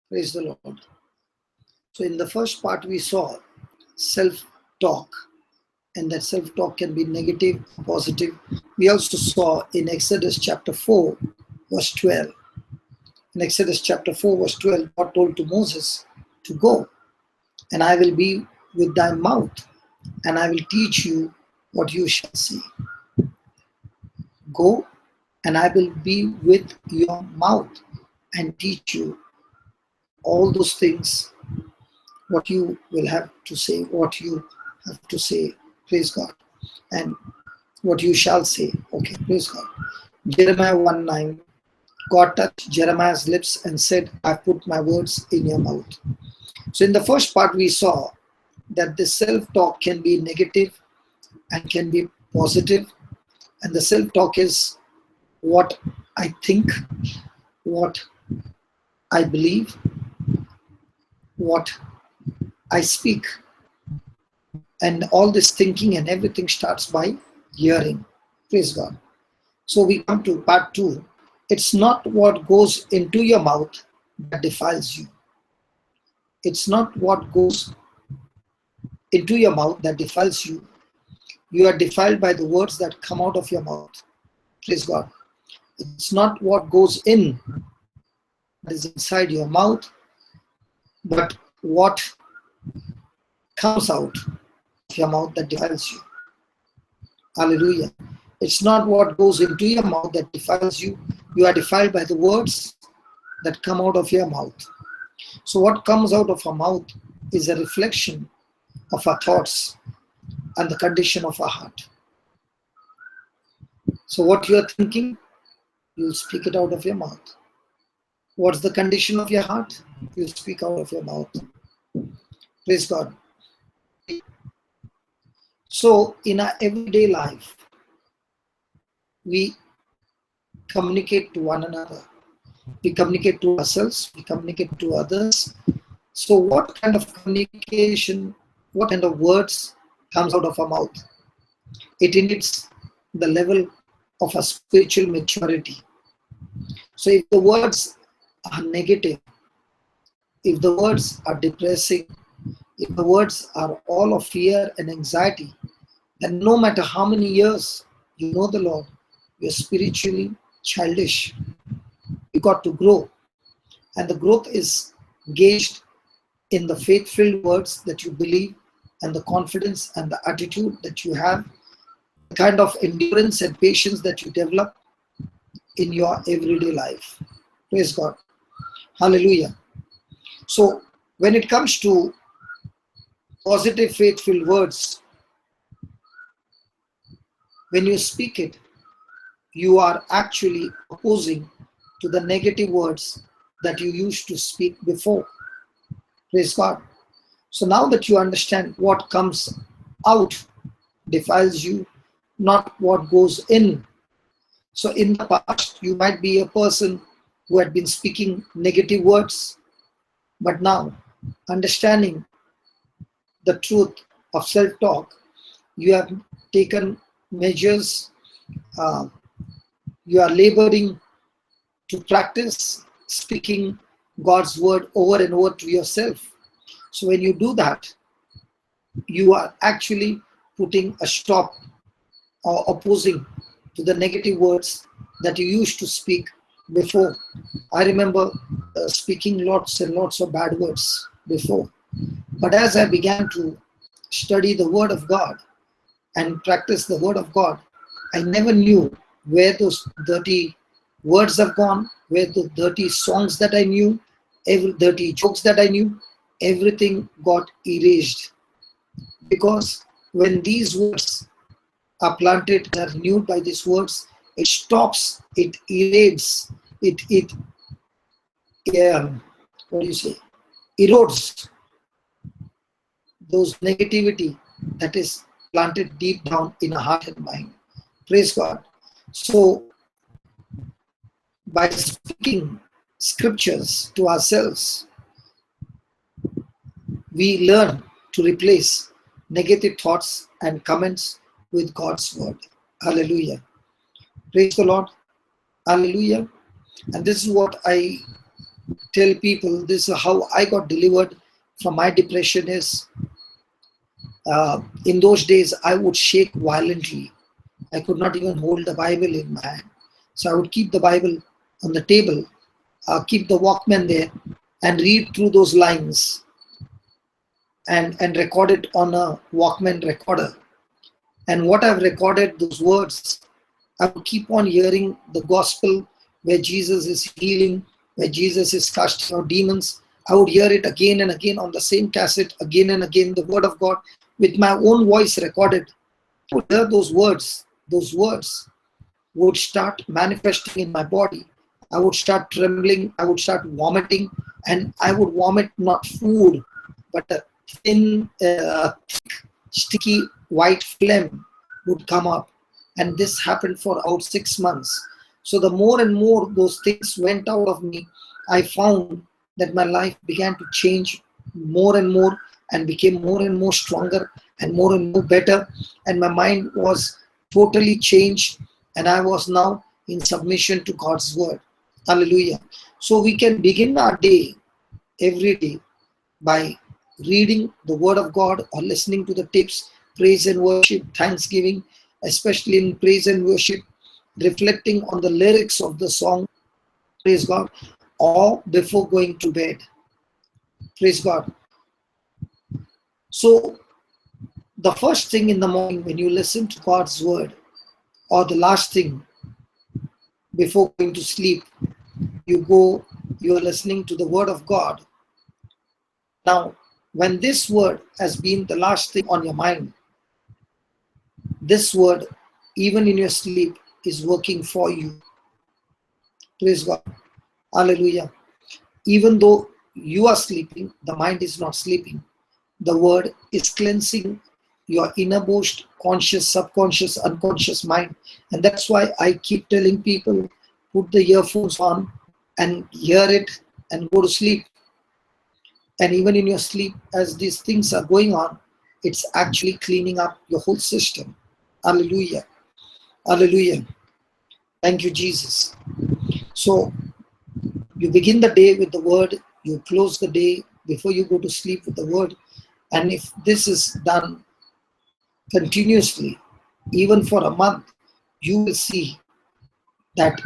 Praise the Lord. So in the first part we saw self-talk, and that self-talk can be negative, positive. We also saw in Exodus chapter 4, verse 12. In Exodus chapter 4, verse 12, God told to Moses to go, and I will be with thy mouth, and I will teach you what you shall say. Go, and I will be with your mouth and teach you all those things, what you will have to say, what you have to say, praise God, and what you shall say. Okay, praise God. Jeremiah 1:9, God touched Jeremiah's lips and said, I put my words in your mouth. So in the first part, we saw that the self-talk can be negative and can be positive. And the self-talk is what I think, what I believe, what I speak. And all this thinking and everything starts by hearing. Praise God. So we come to part 2. It's not what goes into your mouth that defiles you. It's not what goes into your mouth that defiles you. You are defiled by the words that come out of your mouth. Praise God. It's not what goes in that is inside your mouth, but what comes out of your mouth that defiles you. Hallelujah. It's not what goes into your mouth that defiles you. You are defiled by the words that come out of your mouth. So what comes out of our mouth is a reflection of our thoughts and the condition of our heart. So what you are thinking, you'll speak it out of your mouth. What's the condition of your heart? You speak out of your mouth. Praise God. So in our everyday life, we communicate to one another. We communicate to ourselves. We communicate to others. So what kind of communication, what kind of words comes out of our mouth? It indicates the level of a spiritual maturity. So if the words are negative, if the words are depressing, if the words are all of fear and anxiety, then no matter how many years you know the Lord, you're spiritually childish. You got to grow. And the growth is gauged in the faith-filled words that you believe and the confidence and the attitude that you have, the kind of endurance and patience that you develop in your everyday life. Praise God. Hallelujah. So when it comes to positive faith-filled words, when you speak it, you are actually opposing to the negative words that you used to speak before. Praise God. So now that you understand what comes out defiles you, not what goes in. So in the past, you might be a person who had been speaking negative words, but now, understanding the truth of self-talk, you have taken measures, you are laboring to practice speaking God's word over and over to yourself. So when you do that, you are actually putting a stop or opposing to the negative words that you used to speak before. I remember speaking lots and lots of bad words before. But as I began to study the Word of God and practice the Word of God, I never knew where those dirty words have gone, where the dirty songs that I knew, every dirty jokes that I knew, everything got erased. Because when these words are planted, they are renewed by these words, it stops, it erases, what do you say, erodes those negativity that is planted deep down in our heart and mind. Praise God. So by speaking scriptures to ourselves, we learn to replace negative thoughts and comments with God's word. Hallelujah. Praise the Lord. Hallelujah. And this is what I tell people this is how I got delivered from my depression is in those days I would shake violently. I could not even hold the Bible in my hand. So I would keep the Bible on the table, keep the Walkman there, and read through those lines and record it on a Walkman recorder. And what I've recorded, those words, I would keep on hearing the gospel where Jesus is healing, where Jesus is casting out demons. I would hear it again and again on the same cassette, again and again, the word of God with my own voice recorded. I would hear those words would start manifesting in my body. I would start trembling, I would start vomiting, and I would vomit not food, but a thin, sticky white phlegm would come up. And this happened for about 6 months. So the more and more those things went out of me, I found that my life began to change more and more and became more and more stronger and more better. And my mind was totally changed, and I was now in submission to God's word. Hallelujah. So we can begin our day every day by reading the word of God or listening to the tips, praise and worship, thanksgiving, especially in praise and worship, reflecting on the lyrics of the song, praise God, or before going to bed. Praise God. So the first thing in the morning when you listen to God's word, or the last thing before going to sleep, you are listening to the word of God. Now, when this word has been the last thing on your mind, this word, even in your sleep, is working for you. Praise God. Hallelujah. Even though you are sleeping, the mind is not sleeping. The word is cleansing your innermost conscious, subconscious, unconscious mind. And that's why I keep telling people, put the earphones on and hear it and go to sleep. And even in your sleep, as these things are going on, it's actually cleaning up your whole system. Hallelujah. Hallelujah. Thank you, Jesus. So you begin the day with the word, you close the day before you go to sleep with the word. And if this is done continuously, even for a month, you will see that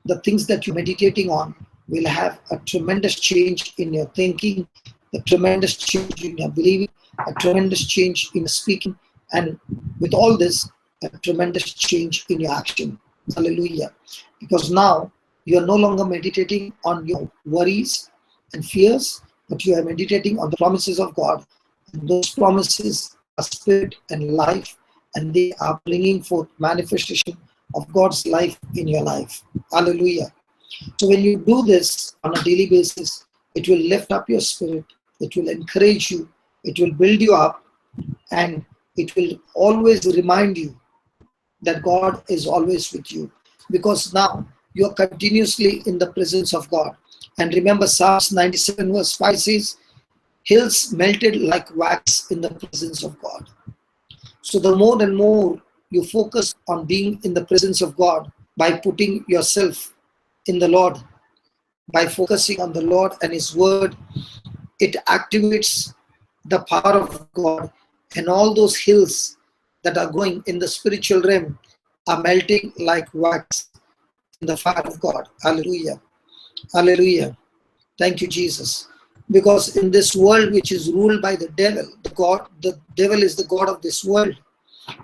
the things that you're meditating on will have a tremendous change in your thinking, a tremendous change in your believing, a tremendous change in speaking, and with all this, a tremendous change in your action. Hallelujah. Because now you are no longer meditating on your worries and fears, but you are meditating on the promises of God. And those promises are spirit and life, and they are bringing forth manifestation of God's life in your life. Hallelujah. So when you do this on a daily basis, it will lift up your spirit, it will encourage you, it will build you up, and it will always remind you that God is always with you, because now you are continuously in the presence of God. And remember, Psalms 97 verse 5 says, hills melted like wax in the presence of God. So the more and more you focus on being in the presence of God by putting yourself in the Lord, by focusing on the Lord and His word, it activates the power of God, and all those hills that are going in the spiritual realm are melting like wax in the fire of God. Hallelujah. Hallelujah. Thank you, Jesus. Because in this world which is ruled by the devil is the God of this world,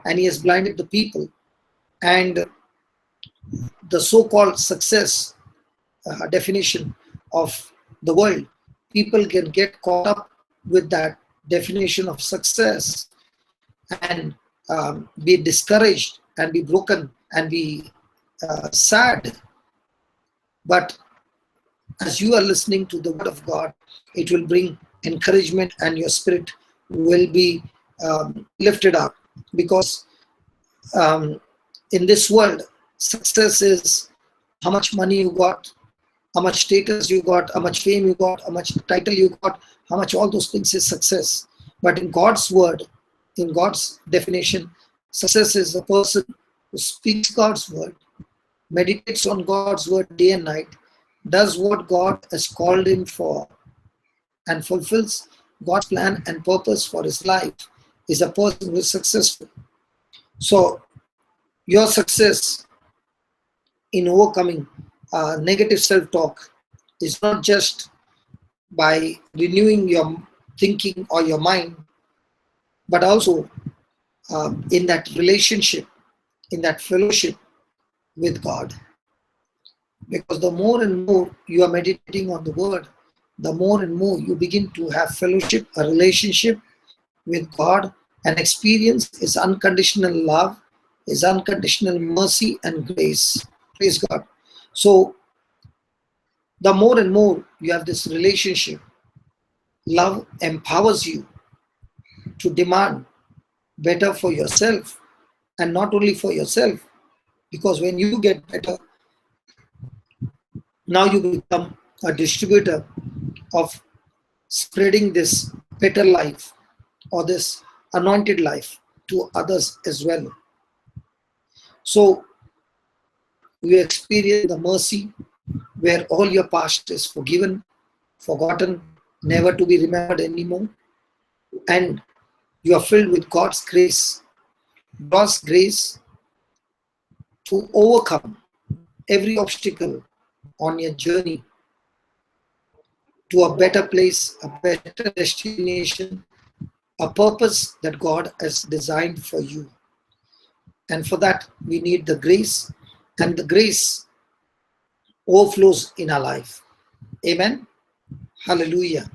and he has blinded the people. And the so-called success definition of the world, people can get caught up with that definition of success and be discouraged and be broken and be sad. But as you are listening to the word of God, it will bring encouragement, and your spirit will be lifted up. Because in this world, success is how much money you got, how much status you got, how much fame you got, how much title you got, how much all those things is success. But in God's word, in God's definition, success is a person who speaks God's word, meditates on God's word day and night, does what God has called him for, and fulfills God's plan and purpose for his life is a person who is successful. So, your success in overcoming negative self talk is not just by renewing your thinking or your mind, but also in that relationship, in that fellowship with God. Because the more and more you are meditating on the word, the more and more you begin to have fellowship, a relationship with God, and experience His unconditional love, His unconditional mercy and grace. Praise God. So, the more and more you have this relationship, love empowers you to demand better for yourself, and not only for yourself, because when you get better, now you become a distributor of spreading this better life or this anointed life to others as well. So you experience the mercy where all your past is forgiven, forgotten, never to be remembered anymore, and you are filled with God's grace to overcome every obstacle on your journey to a better place, a better destination, a purpose that God has designed for you. And for that, we need the grace, and the grace overflows in our life. Amen. Hallelujah.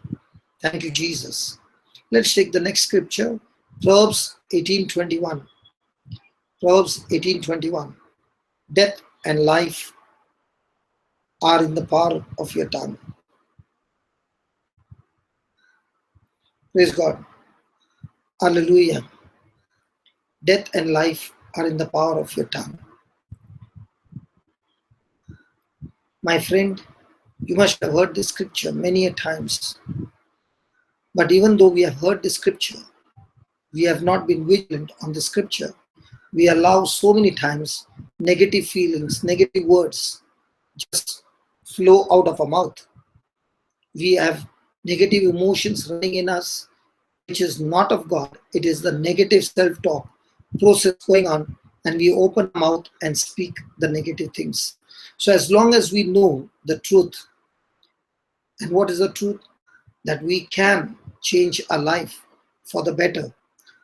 Thank you, Jesus. Let's take the next scripture, Proverbs 18:21. Proverbs 18:21. Death and life are in the power of your tongue. Praise God. Hallelujah. Death and life are in the power of your tongue. My friend, you must have heard this scripture many a times. But even though we have heard the scripture, we have not been vigilant on the scripture. We allow so many times negative feelings, negative words just flow out of our mouth. We have negative emotions running in us, which is not of God. It is the negative self-talk process going on, and we open our mouth and speak the negative things. So as long as we know the truth, and what is the truth? That we can change our life for the better.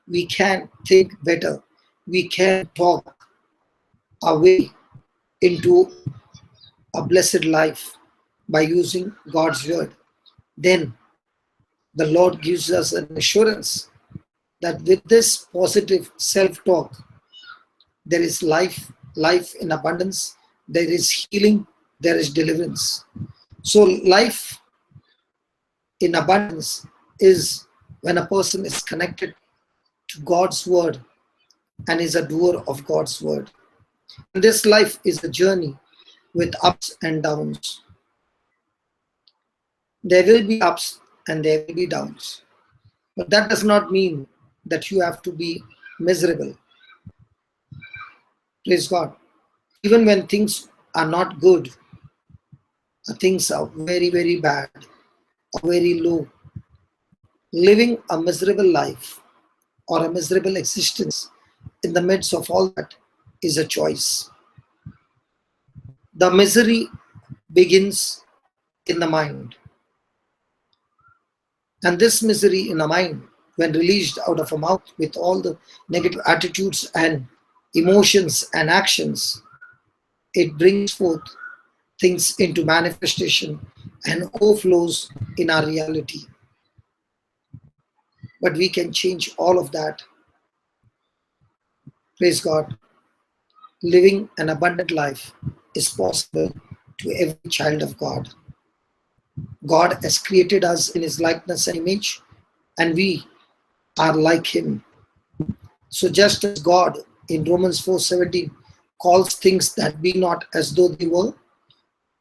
We can think better. We can talk our way into a blessed life by using God's word. Then the Lord gives us an assurance that with this positive self-talk, there is life, life in abundance, there is healing, there is deliverance. So life in abundance is when a person is connected to God's word and is a doer of God's word. And this life is a journey with ups and downs. There will be ups and there will be downs. But that does not mean that you have to be miserable. Praise God. Even when things are not good, things are very, very bad or very low, living a miserable life or a miserable existence in the midst of all that is a choice. The misery begins in the mind. And this misery in the mind, when released out of a mouth with all the negative attitudes and emotions and actions, it brings forth things into manifestation and overflows in our reality. But we can change all of that. Praise God. Living an abundant life is possible to every child of God. God has created us in His likeness and image, and we are like Him. So just as God in Romans 4:17 calls things that be not as though they were,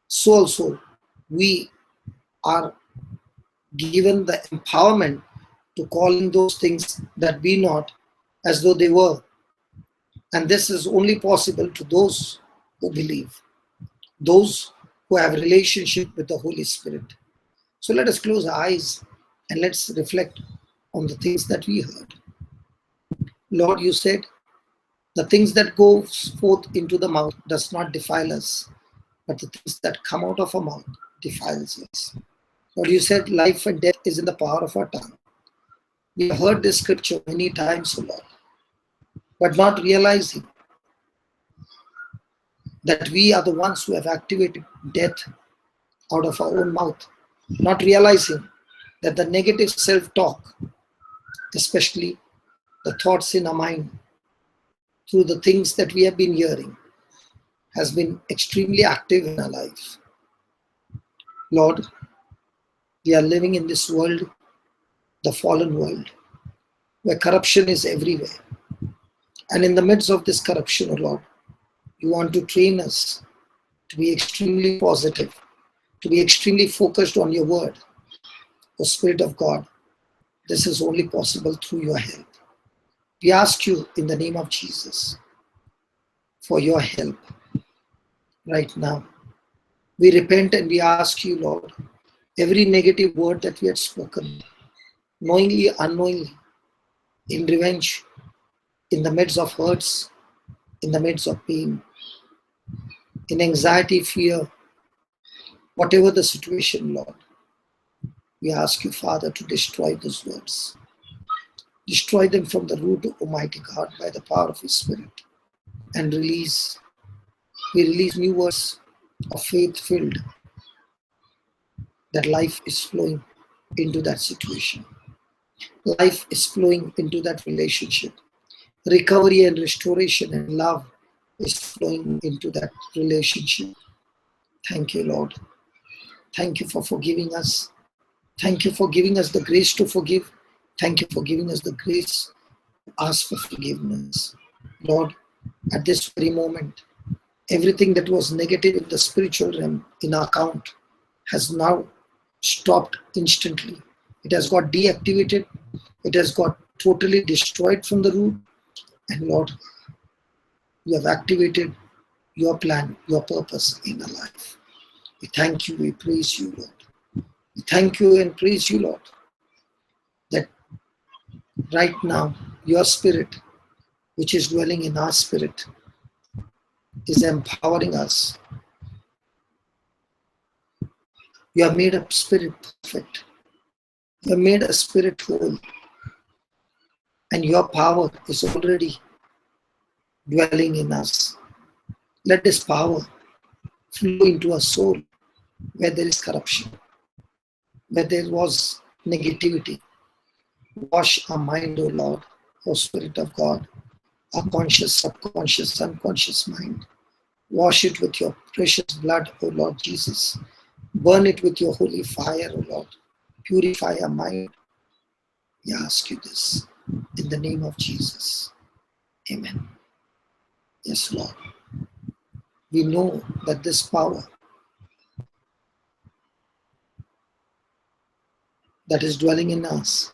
so also we are given the empowerment to calling those things that be not as though they were. And this is only possible to those who believe, those who have relationship with the Holy Spirit. So let us close our eyes and let's reflect on the things that we heard. Lord, you said, the things that go forth into the mouth does not defile us, but the things that come out of our mouth defiles us. Lord, you said life and death is in the power of our tongue. We have heard this scripture many times, O Lord, but not realizing that we are the ones who have activated death out of our own mouth, not realizing that the negative self-talk, especially the thoughts in our mind, through the things that we have been hearing, has been extremely active in our life. Lord, we are living in this world, the fallen world, where corruption is everywhere. And in the midst of this corruption, O Lord, you want to train us to be extremely positive, to be extremely focused on your word. O Spirit of God, this is only possible through your help. We ask you in the name of Jesus for your help right now. We repent and we ask you, Lord, every negative word that we had spoken, knowingly, unknowingly, in revenge, in the midst of hurts, in the midst of pain, in anxiety, fear, whatever the situation, Lord, we ask you, Father, to destroy those words. Destroy them from the root, Almighty God, by the power of His Spirit. And we release new words of faith-filled, that life is flowing into that situation. Life is flowing into that relationship. Recovery and restoration and love is flowing into that relationship. Thank you, Lord. Thank you for forgiving us. Thank you for giving us the grace to forgive. Thank you for giving us the grace to ask for forgiveness. Lord, at this very moment, everything that was negative in the spiritual realm in our account has now stopped instantly. It has got deactivated. It has got totally destroyed from the root. And Lord, you have activated your plan, your purpose in our life. We thank you, we praise you, Lord. We thank you and praise you, Lord, that right now your spirit, which is dwelling in our spirit, is empowering us. You have made a spirit perfect. You have made a spirit whole. And your power is already dwelling in us. Let this power flow into our soul where there is corruption, where there was negativity. Wash our mind, O Lord, O Spirit of God, our conscious, subconscious, unconscious mind. Wash it with your precious blood, O Lord Jesus. Burn it with your holy fire, O Lord. Purify our mind. We ask you this in the name of Jesus. Amen. Yes, Lord. We know that this power that is dwelling in us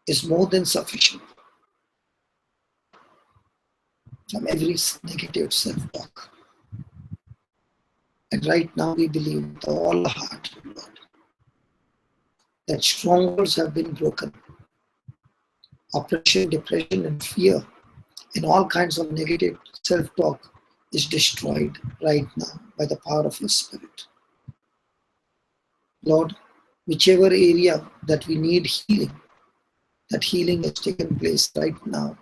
is more than sufficient from every negative self-talk. And right now we believe with all our heart, Lord, that strongholds have been broken. Oppression, depression, and fear, and all kinds of negative self-talk is destroyed right now by the power of your Spirit. Lord, whichever area that we need healing, that healing has taken place right now.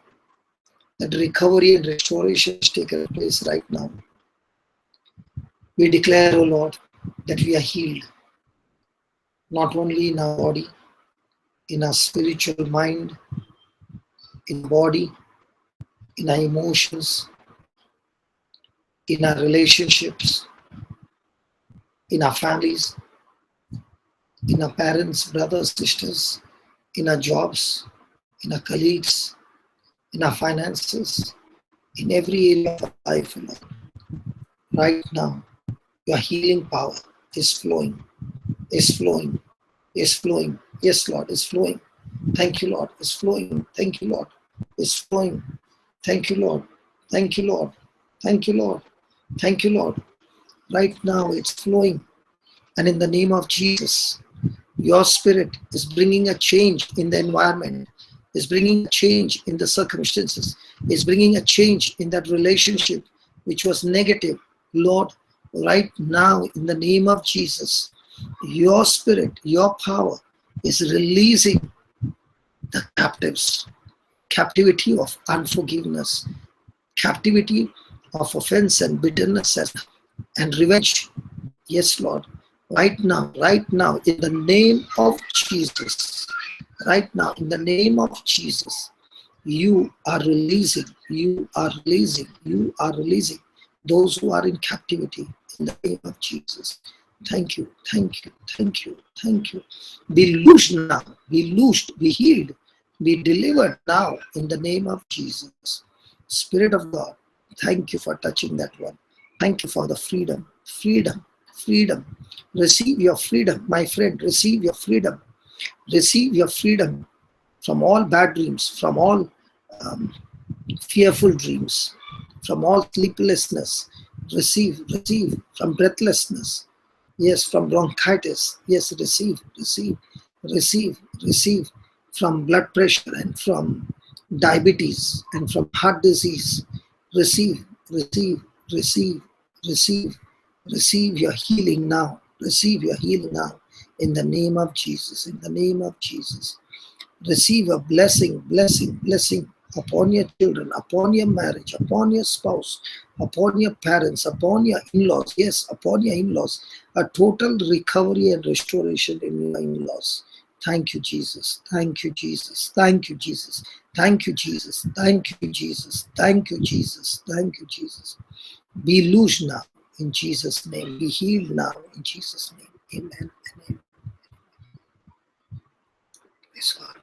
That recovery and restoration has taken place right now. We declare, O Lord, that we are healed, not only in our body, in our spiritual mind, in body, in our emotions, in our relationships, in our families, in our parents, brothers, sisters, in our jobs, in our colleagues, in our finances, in every area of our life, Lord. Right now, your healing power is flowing, is flowing, is flowing. Yes, Lord, is flowing. Thank you, Lord, is flowing. Thank you, Lord, is flowing. Thank you, Lord. Thank you, Lord. Thank you, Lord. Thank you, Lord. Right now it's flowing. And in the name of Jesus, your spirit is bringing a change in the environment, is bringing a change in the circumstances, is bringing a change in that relationship which was negative. Lord, right now, in the name of Jesus, your spirit, your power is releasing the captives, captivity of unforgiveness, captivity of offense and bitterness and revenge. Yes, Lord. Right now, in the name of Jesus, right now, in the name of Jesus, you are releasing those who are in captivity in the name of Jesus. Thank you, thank you, thank you, thank you. Be loosed now, be loosed, be healed, be delivered now in the name of Jesus. Spirit of God, thank you for touching that one. Thank you for the freedom, freedom, freedom. Receive your freedom, my friend, receive your freedom. Receive your freedom from all bad dreams, from all um, fearful dreams, from all sleeplessness. Receive from breathlessness. Yes, from bronchitis. Yes, receive from blood pressure and from diabetes and from heart disease. Receive, receive, receive, receive, receive your healing now. Receive your healing now in the name of Jesus. In the name of Jesus. Receive a blessing upon your children, upon your marriage, upon your spouse, upon your parents, upon your in-laws. Yes, upon your in-laws. A total recovery and restoration in your in-laws. Thank you, Jesus. Thank you, Jesus. Thank you, Jesus. Thank you, Jesus. Thank you, Jesus. Thank you, Jesus. Thank you, Jesus. Be loosed now in Jesus' name. Be healed now in Jesus' name. Amen and amen. Praise God.